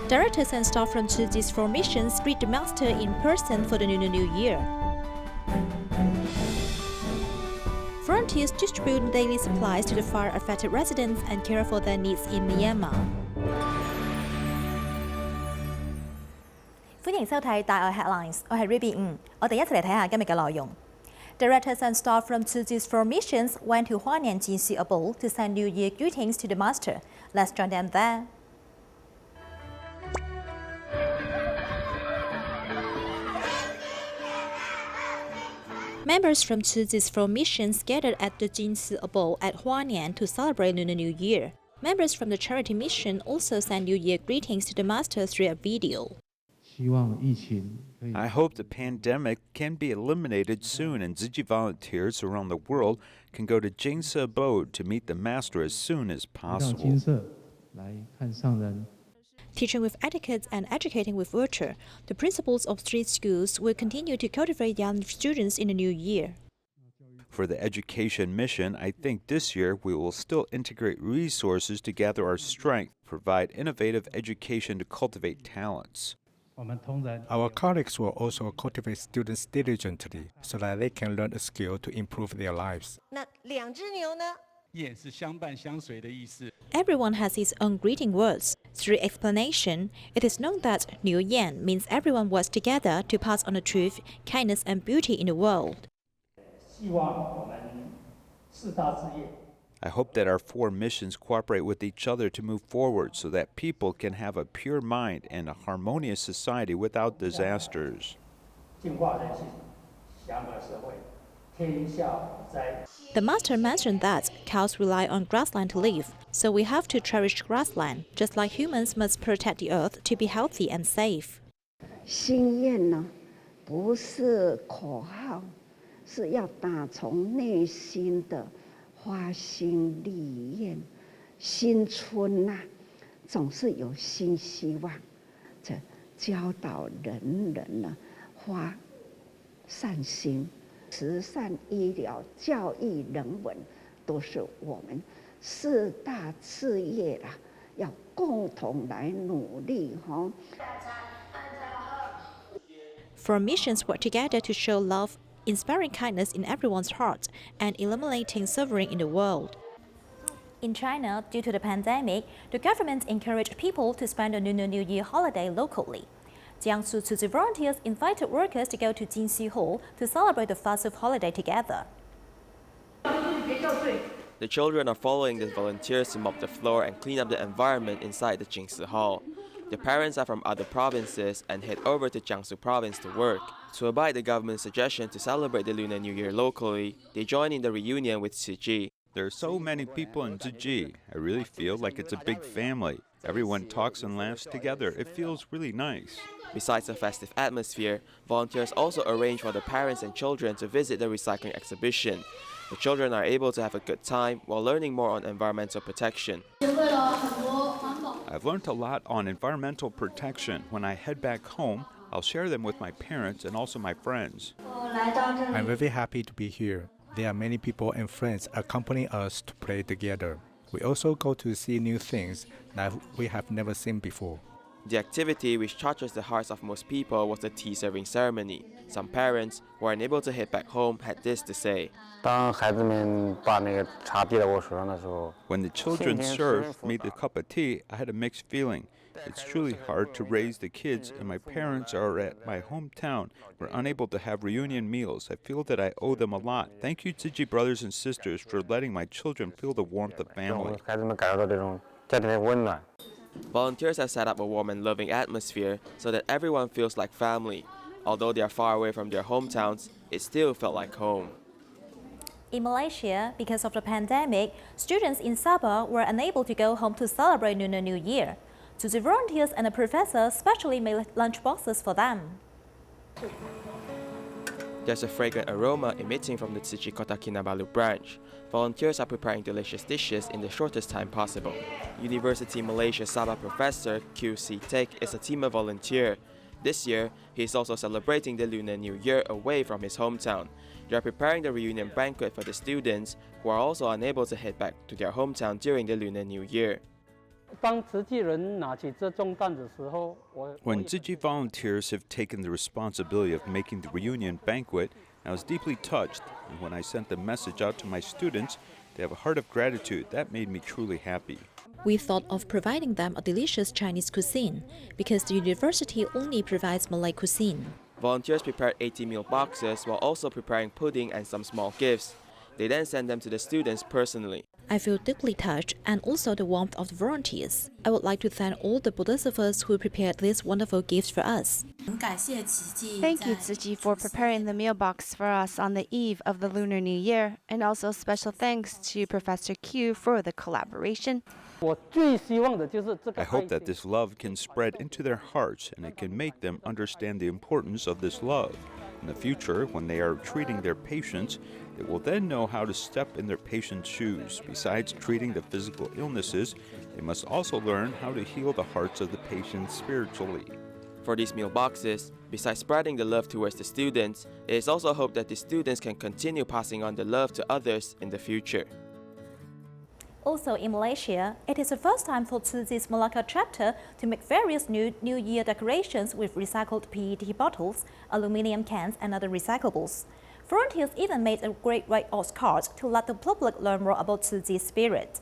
Directors and staff from Tzu Chi's four missions greet the Master in person for the Lunar New Year. Volunteers distribute daily supplies to the fire-affected residents and care for their needs in Myanmar. 歡迎收睇大愛 Headlines， 我係 Ruby。我哋一齊嚟睇下今日嘅內容。Directors and staff from Tzu Chi's four missions went to Huainan Jinsi Abol to send New Year greetings to the Master. Let's join them there. Members from Tzu Chi's four missions gathered at the Jinsi Abol at Huainan to celebrate Lunar New Year. Members from the charity mission also sent New Year greetings to the Master through a video. I hope the pandemic can be eliminated soon and Tzu Chi volunteers around the world can go to Jinsi Abode to meet the Master as soon as possible. Teaching with etiquette and educating with virtue, the principals of street schools will continue to cultivate young students in the new year. For the education mission, I think this year we will still integrate resources to gather our strength, provide innovative education to cultivate talents. Our colleagues will also cultivate students diligently so that they can learn a skill to improve their lives. Everyone has his own greeting words. Through explanation, it is known that Niu Yan means everyone works together to pass on the truth, kindness and beauty in the world. I hope that our four missions cooperate with each other to move forward so that people can have a pure mind and a harmonious society without disasters. The Master mentioned that cows rely on grassland to live, so we have to cherish grassland, just like humans must protect the earth to be healthy and safe. 心愿呢，不是口号，是要打从内心的花心立愿。新春呐，总是有新希望，这教导人人呢，发善心。 慈善、医疗、教育、人文，都是我们四大事业啦，要共同来努力哈。Four missions work together to show love, inspiring kindness in everyone's heart, and eliminating suffering in the world. In China, due to the pandemic, the government encouraged people to spend the Lunar New Year holiday locally. Jiangsu Tzu Chi volunteers invited workers to go to Jinsi Hall to celebrate the festive holiday together. The children are following the volunteers to mop the floor and clean up the environment inside the Jinsi Hall. The parents are from other provinces and head over to Jiangsu province to work. To abide the government's suggestion to celebrate the Lunar New Year locally, they join in the reunion with Tzu Chi. There are so many people in Tzu Chi. I really feel like it's a big family. Everyone talks and laughs together. It feels really nice. Besides the festive atmosphere, volunteers also arrange for the parents and children to visit the recycling exhibition. The children are able to have a good time while learning more on environmental protection. I've learned a lot on environmental protection. When I head back home, I'll share them with my parents and also my friends. I'm very happy to be here. There are many people and friends accompanying us to play together. We also go to see new things that we have never seen before. The activity which touches the hearts of most people was the tea serving ceremony. Some parents who are unable to head back home had this to say. When the children served me the cup of tea, I had a mixed feeling. It's truly hard to raise the kids, and my parents are at my hometown. We're unable to have reunion meals. I feel that I owe them a lot. Thank you, Tzu Chi brothers and sisters, for letting my children feel the warmth of family. Volunteers have set up a warm and loving atmosphere so that everyone feels like family. Although they are far away from their hometowns, it still felt like home. In Malaysia, because of the pandemic, students in Sabah were unable to go home to celebrate Lunar New Year. Tzu Chi volunteers and the professors specially made lunch boxes for them. There's a fragrant aroma emitting from the Tzu Chi Kota Kinabalu branch. Volunteers are preparing delicious dishes in the shortest time possible. University Malaysia Sabah professor Q.C. Tek is a team volunteer. This year, he is also celebrating the Lunar New Year away from his hometown. They are preparing the reunion banquet for the students who are also unable to head back to their hometown during the Lunar New Year. 当慈济人拿起这重担的时候， When Tzu Chi volunteers have taken the responsibility of making the reunion banquet, I was deeply touched, and when I sent the message out to my students, they have a heart of gratitude. That made me truly happy. We thought of providing them a delicious Chinese cuisine because the university only provides Malay cuisine. Volunteers prepared 80 meal boxes while also preparing pudding and some small gifts. They then sent them to the students personally. I feel deeply touched and also the warmth of the volunteers. I would like to thank all the Bodhisattvas who prepared these wonderful gifts for us. Thank you, Tzu Chi, for preparing the meal box for us on the eve of the Lunar New Year, and also special thanks to Professor Q for the collaboration. 我最希望的就是这个 I hope that this love can spread into their hearts and it can make them understand the importance of this love. In the future, when they are treating their patients, they will then know how to step in their patient's shoes. Besides treating the physical illnesses, they must also learn how to heal the hearts of the patients spiritually. For these meal boxes, besides spreading the love towards the students, it is also hoped that the students can continue passing on the love to others in the future. Also in Malaysia, it is the first time for Tzu Chi's Malacca chapter to make various New Year decorations with recycled PET bottles, aluminium cans and other recyclables. Volunteers even made a great white ox cart to let the public learn more about Tzu Chi's spirit.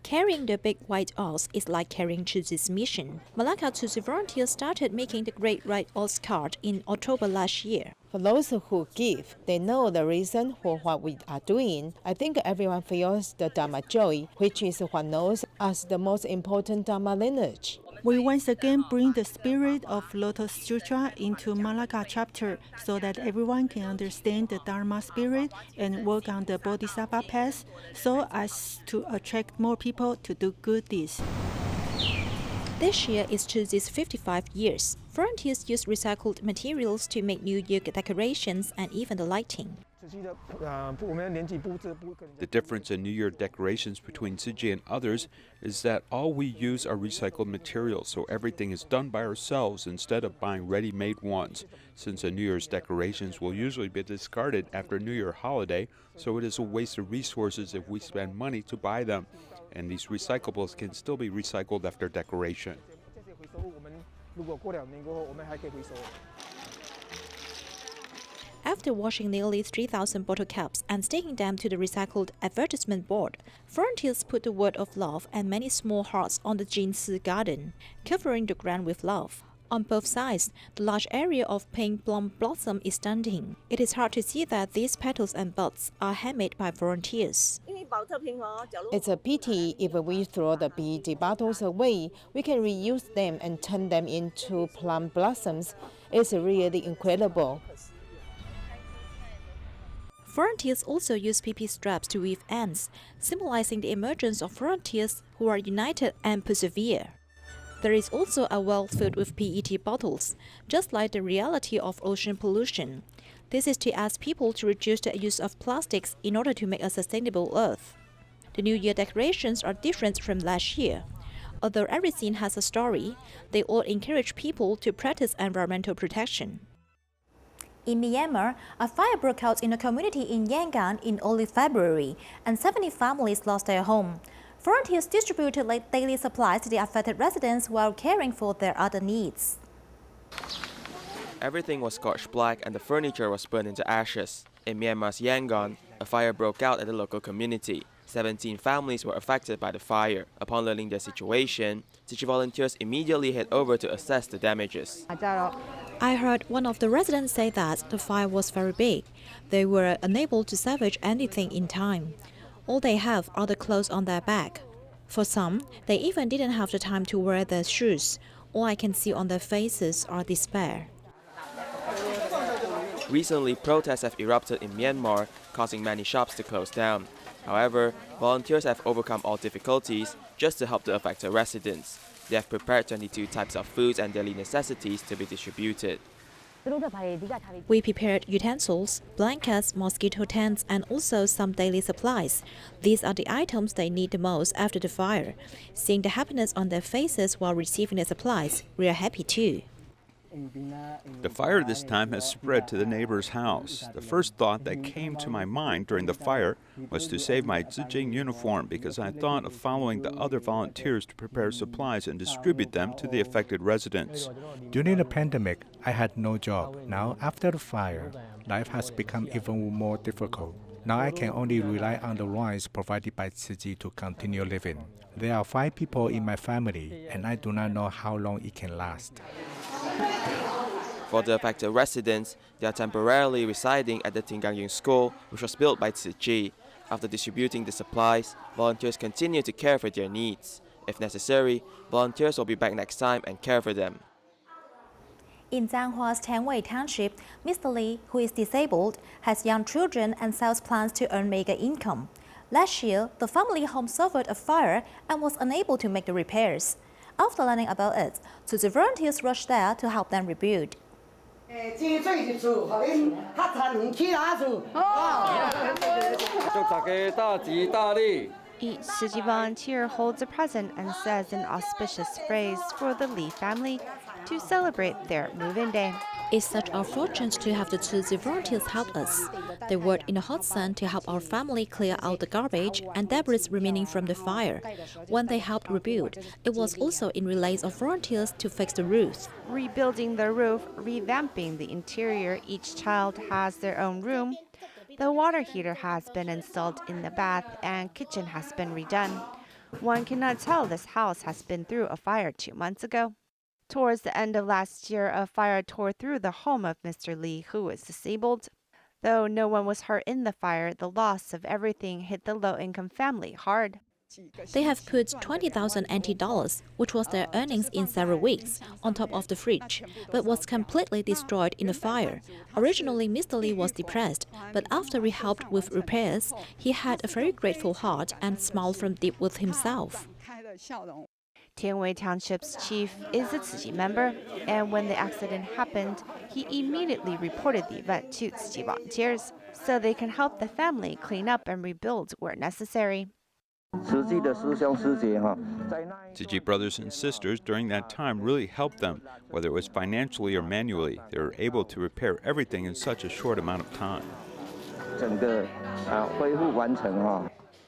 Carrying the big white ox is like carrying Tzu Chi's mission. Malacca Tzu Chi volunteers started making the great white ox cart in October last year. For those who give, they know the reason for what we are doing. I think everyone feels the Dharma joy, which is what knows as the most important Dharma lineage. We once again bring the spirit of Lotus Sutra into Malacca chapter so that everyone can understand the Dharma spirit and work on the Bodhisattva path so as to attract more people to do good deeds. This year is Tzu Chi's 55 years. Volunteers use recycled materials to make New Year decorations and even the lighting. The difference in New Year decorations between Tzu Chi and others is that all we use are recycled materials, so everything is done by ourselves instead of buying ready-made ones. Since the New Year's decorations will usually be discarded after New Year holiday, so it is a waste of resources if we spend money to buy them. And these recyclables can still be recycled after decoration. After washing nearly 3,000 bottle caps and sticking them to the recycled advertisement board, volunteers put the word of love and many small hearts on the Jinsi garden, covering the ground with love. On both sides, the large area of pink plum blossom is stunning. It is hard to see that these petals and buds are handmade by volunteers. It's a pity if we throw the PET bottles away. We can reuse them and turn them into plum blossoms. It's really incredible. Volunteers also use PP straps to weave ends, symbolizing the emergence of volunteers who are united and persevere. There is also a well filled with PET bottles, just like the reality of ocean pollution. This is to ask people to reduce the use of plastics in order to make a sustainable Earth. The New Year decorations are different from last year. Although every scene has a story, they all encourage people to practice environmental protection. In Myanmar, a fire broke out in a community in Yangon in early February, and 70 families lost their home. Volunteers distributed daily supplies to the affected residents while caring for their other needs. Everything was scorched black and the furniture was burned into ashes. In Myanmar's Yangon, a fire broke out at the local community. 17 families were affected by the fire. Upon learning their situation, Tzu Chi volunteers immediately head over to assess the damages. I heard one of the residents say that the fire was very big. They were unable to salvage anything in time. All they have are the clothes on their back. For some, they even didn't have the time to wear their shoes. All I can see on their faces are despair. Recently, protests have erupted in Myanmar, causing many shops to close down. However, volunteers have overcome all difficulties just to help the affected residents. They have prepared 22 types of foods and daily necessities to be distributed. We prepared utensils, blankets, mosquito tents, and also some daily supplies. These are the items they need the most after the fire. Seeing the happiness on their faces while receiving the supplies, we are happy too. The fire this time has spread to the neighbor's house. The first thought that came to my mind during the fire was to save my Tzu Chi uniform because I thought of following the other volunteers to prepare supplies and distribute them to the affected residents. During the pandemic, I had no job. Now, after the fire, life has become even more difficult. Now I can only rely on the rice provided by Tzu Chi to continue living. There are 5 people in my family, and I do not know how long it can last. For the affected residents, they are temporarily residing at the Tingangying school, which was built by Tzu Chi. After distributing the supplies, volunteers continue to care for their needs. If necessary, volunteers will be back next time and care for them. In Zhanghua's Tianwei Township, Mr. Li, who is disabled, has young children and sells plants to earn meager income. Last year, the family home suffered a fire and was unable to make the repairs. After learning about it, Tzu Chi volunteers rushed there to help them rebuild. Each Tzu Chi volunteer holds a present and says an auspicious phrase for the Li family to celebrate their move-in day. It's such our fortune to have the Tzu Chi volunteers help us. They worked in the hot sun to help our family clear out the garbage and debris remaining from the fire. When they helped rebuild, it was also in relays of volunteers to fix the roof. Rebuilding the roof, revamping the interior, each child has their own room. The water heater has been installed in the bath and kitchen has been redone. One cannot tell this house has been through a fire 2 months ago. Towards the end of last year, a fire tore through the home of Mr. Li, who was disabled. Though no one was hurt in the fire, the loss of everything hit the low-income family hard. They have put 20,000 NT dollars, which was their earnings in several weeks, on top of the fridge, but was completely destroyed in the fire. Originally, Mr. Li was depressed, but after we helped with repairs, he had a very grateful heart and smiled from deep within himself. Tianwei Township's chief is a Tzu Chi member, and when the accident happened, he immediately reported the event to Tzu Chi volunteers so they can help the family clean up and rebuild where necessary. Tzu Chi brothers and sisters during that time really helped them, whether it was financially or manually. They were able to repair everything in such a short amount of time.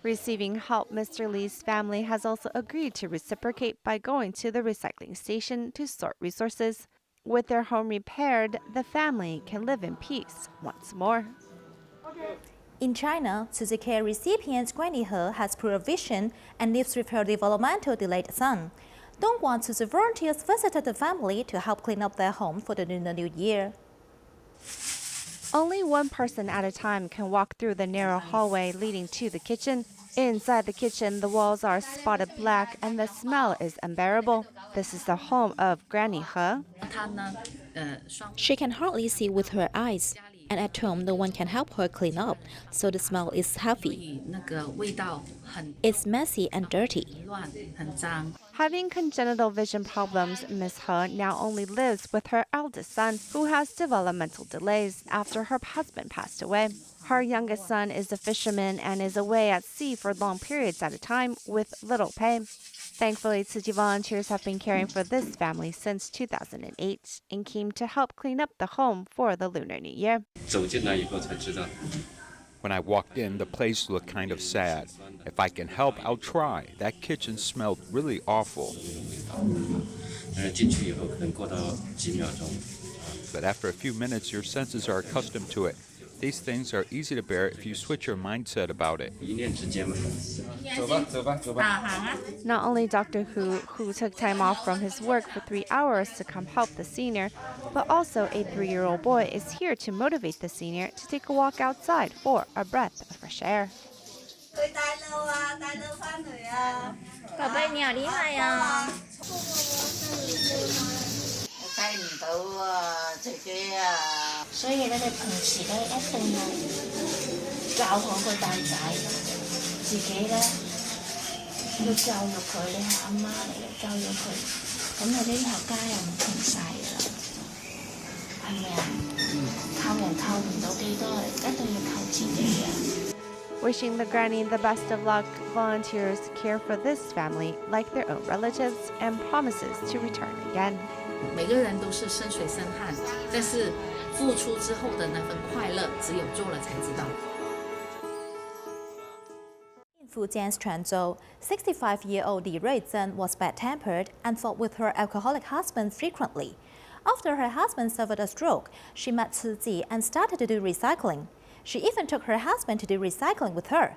Receiving help, Mr. Li's family has also agreed to reciprocate by going to the recycling station to sort resources. With their home repaired, the family can live in peace once more. In China, Tzu Chi care recipient Granny He has poor vision and lives with her developmental delayed son. Dongguan Tzu Chi volunteers visited the family to help clean up their home for the Lunar New Year. Only one person at a time can walk through the narrow hallway leading to the kitchen. Inside the kitchen, the walls are spotted black and the smell is unbearable. This is the home of Granny He. She can hardly see with her eyes, and at home no one can help her clean up, so the smell is heavy. It's messy and dirty. Having congenital vision problems, Ms. He now only lives with her eldest son, who has developmental delays after her husband passed away. Her youngest son is a fisherman and is away at sea for long periods at a time with little pay. Thankfully, Tzu Chi volunteers have been caring for this family since 2008 and came to help clean up the home for the Lunar New Year. When I walked in, the place looked kind of sad. If I can help, I'll try. That kitchen smelled really awful. But after a few minutes, your senses are accustomed to it. These things are easy to bear if you switch your mindset about it. Not only Dr. who took time off from his work for 3 hours to come help the senior, but also a 3-year-old boy is here to motivate the senior to take a walk outside for a breath of fresh air. Wishing the granny the best of luck, volunteers care for this family like their own relatives and promises to return again. 每个人都是身水身汗，但是付出之后的那份快乐，只有做了才知道。In Fujian's Quanzhou, 65-year-old Li Ruizhen was bad-tempered and fought with her alcoholic husband frequently. After her husband suffered a stroke, she met Tzu Chi and started to do recycling. She even took her husband to do recycling with her.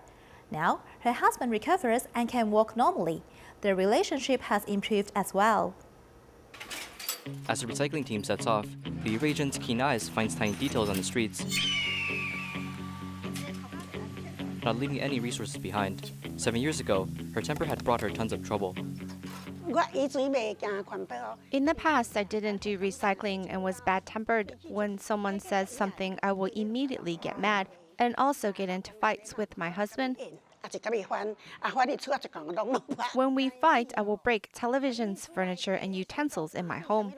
Now, her husband recovers and can walk normally. Their relationship has improved as well. As the recycling team sets off, Li Ruizhen's keen eyes finds tiny details on the streets, not leaving any resources behind. 7 years ago, her temper had brought her tons of trouble. In the past, I didn't do recycling and was bad-tempered. When someone says something, I will immediately get mad and also get into fights with my husband. When we fight, I will break televisions, furniture, and utensils in my home.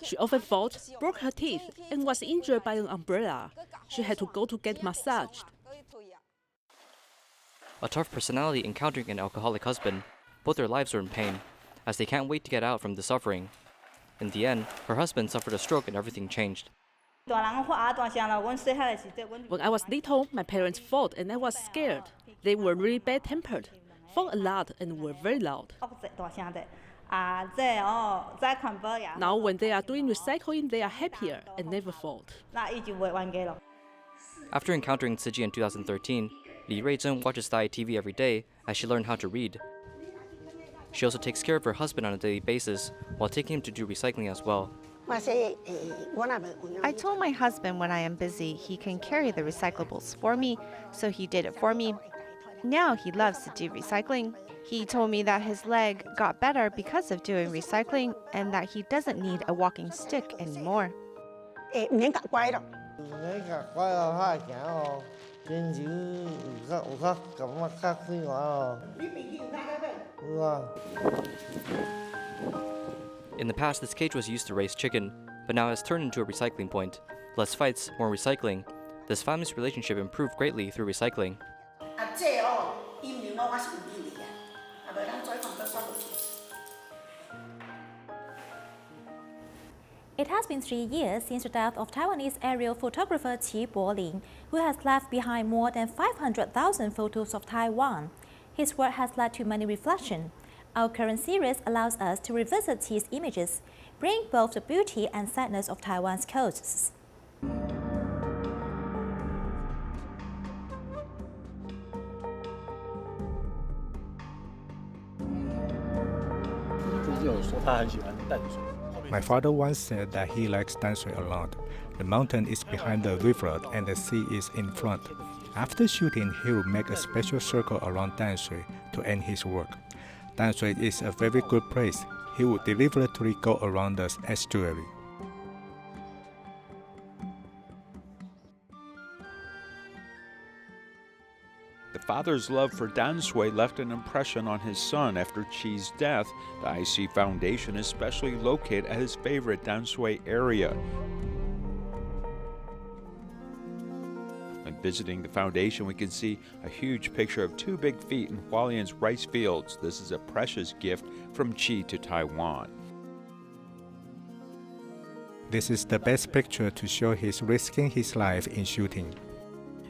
She often fought, broke her teeth, and was injured by an umbrella. She had to go to get massaged. A tough personality encountering an alcoholic husband, both their lives were in pain, as they can't wait to get out from the suffering. In the end, her husband suffered a stroke and everything changed. When I was little, my parents fought and I was scared. They were really bad-tempered, fought a lot and were very loud. Now when they are doing recycling, they are happier and never fought. After encountering Tzu Chi in 2013, Li Ruizhen watches Thai TV every day as she learned how to read. She also takes care of her husband on a daily basis while taking him to do recycling as well. I told my husband when I am busy, he can carry the recyclables for me, so he did it for me. Now he loves to do recycling. He told me that his leg got better because of doing recycling and that he doesn't need a walking stick anymore. In the past, this cage was used to raise chicken, but now has turned into a recycling point. Less fights, more recycling. This family's relationship improved greatly through recycling. It has been 3 years since the death of Taiwanese aerial photographer Qi Bolin, who has left behind more than 500,000 photos of Taiwan. His work has led to many reflections. Our current series allows us to revisit Qi's images, bringing both the beauty and sadness of Taiwan's coasts. My father once said that he likes Danshui a lot. The mountain is behind the river and the sea is in front. After shooting, he would make a special circle around Danshui to end his work. Danshui is a very good place. He would deliberately go around the estuary. The father's love for Danshui left an impression on his son after Qi's death. The IC Foundation is specially located at his favorite Danshui area. When visiting the foundation, we can see a huge picture of 2 big feet in Hualien's rice fields. This is a precious gift from Qi to Taiwan. This is the best picture to show his risking his life in shooting.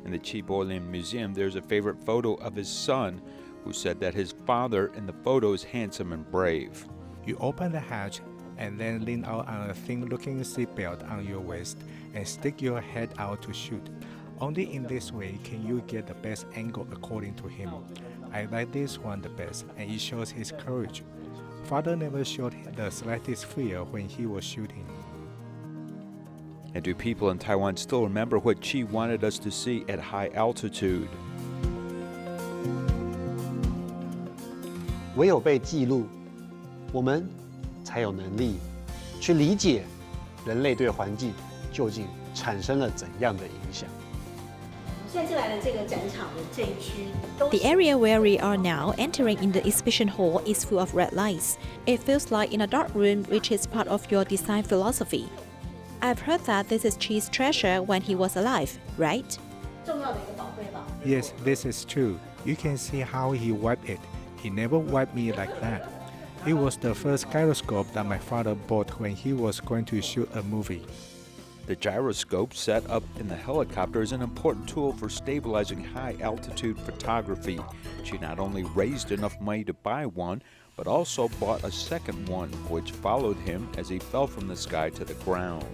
In the Qi Bolin Museum, there's a favorite photo of his son, who said that his father in the photo is handsome and brave. You open the hatch and then lean out on a thin-looking seatbelt on your waist and stick your head out to shoot. Only in this way can you get the best angle according to him. I like this one the best, and it shows his courage. Father never showed the slightest fear when he was shooting. And do people in Taiwan still remember what Qi wanted us to see at high altitude? 唯有被记录，我们才有能力去理解人类对环境究竟产生了怎样的影响。 The area where we are now entering in the exhibition hall is full of red lights. It feels like in a dark room, which is part of your design philosophy. I've heard that this is Qi's treasure when he was alive, right? Yes, this is true. You can see how he wiped it. He never wiped me like that. It was the first gyroscope that my father bought when he was going to shoot a movie. The gyroscope set up in the helicopter is an important tool for stabilizing high-altitude photography. She not only raised enough money to buy one, but also bought a second one, which followed him as he fell from the sky to the ground.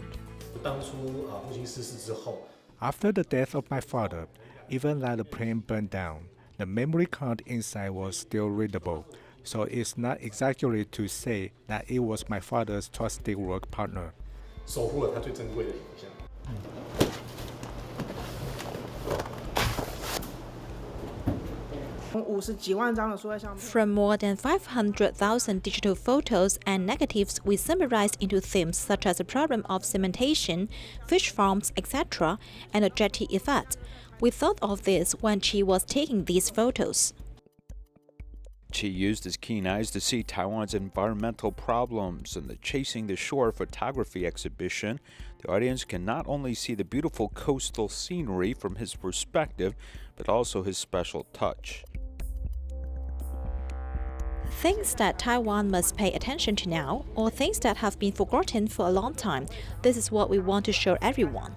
After the death of my father, even though the plane burned down, the memory card inside was still readable, so it's not exaggerated to say that it was my father's trusted work partner. From more than 500,000 digital photos and negatives, we summarized into themes such as the problem of cementation, fish farms, etc., and the jetty effect. We thought of this when Chi was taking these photos. Chi used his keen eyes to see Taiwan's environmental problems. In the Chasing the Shore photography exhibition, the audience can not only see the beautiful coastal scenery from his perspective, but also his special touch. Things that Taiwan must pay attention to now, or things that have been forgotten for a long time, this is what we want to show everyone.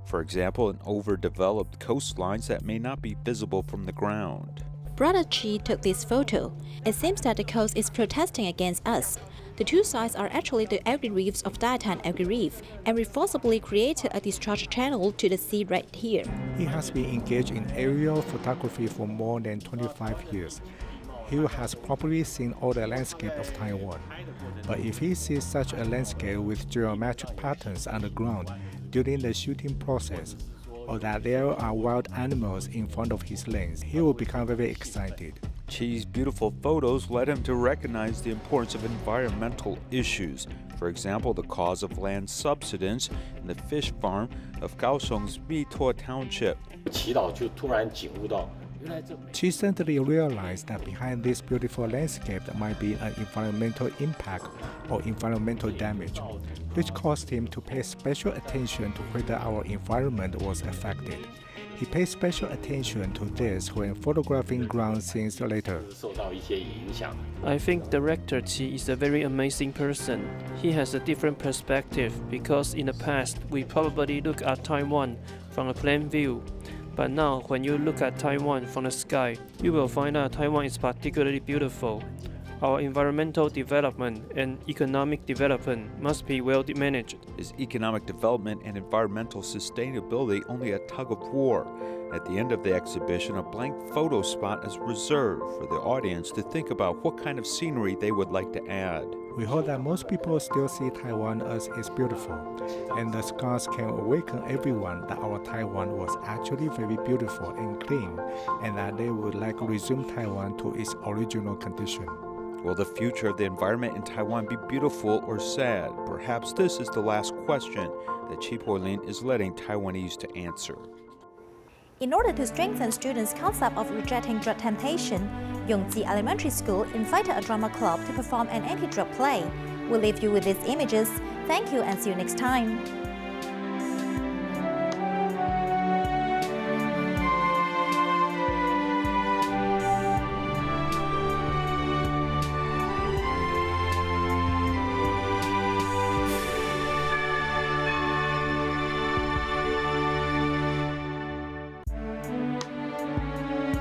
For example, in overdeveloped coastlines that may not be visible from the ground. Brother Chi took this photo. It seems that the coast is protesting against us. The two sides are actually the algae reefs of Daitan Algae Reef, and we forcibly created a discharge channel to the sea right here. He has been engaged in aerial photography for more than 25 years. He has probably seen all the landscape of Taiwan. But if he sees such a landscape with geometric patterns on the ground during the shooting process, or that there are wild animals in front of his lens, he will become very excited. Chi's beautiful photos led him to recognize the importance of environmental issues. For example, the cause of land subsidence in the fish farm of Kaohsiung's Mituo Township. Chi suddenly realized that behind this beautiful landscape there might be an environmental impact or environmental damage, which caused him to pay special attention to whether our environment was affected. He paid special attention to this when photographing ground scenes later. I think Director Chi is a very amazing person. He has a different perspective because in the past we probably look at Taiwan from a plane view. But now, when you look at Taiwan from the sky, you will find that Taiwan is particularly beautiful. Our environmental development and economic development must be well managed. Is economic development and environmental sustainability only a tug of war? At the end of the exhibition, a blank photo spot is reserved for the audience to think about what kind of scenery they would like to add. We hope that most people still see Taiwan as is beautiful, and the scars can awaken everyone that our Taiwan was actually very beautiful and clean, and that they would like to resume Taiwan to its original condition. Will the future of the environment in Taiwan be beautiful or sad? Perhaps this is the last question that Chi Po-lin is letting Taiwanese to answer. In order to strengthen students' concept of rejecting drug temptation, Yongji Elementary School invited a drama club to perform an anti-drug play. We'll leave you with these images. Thank you and see you next time.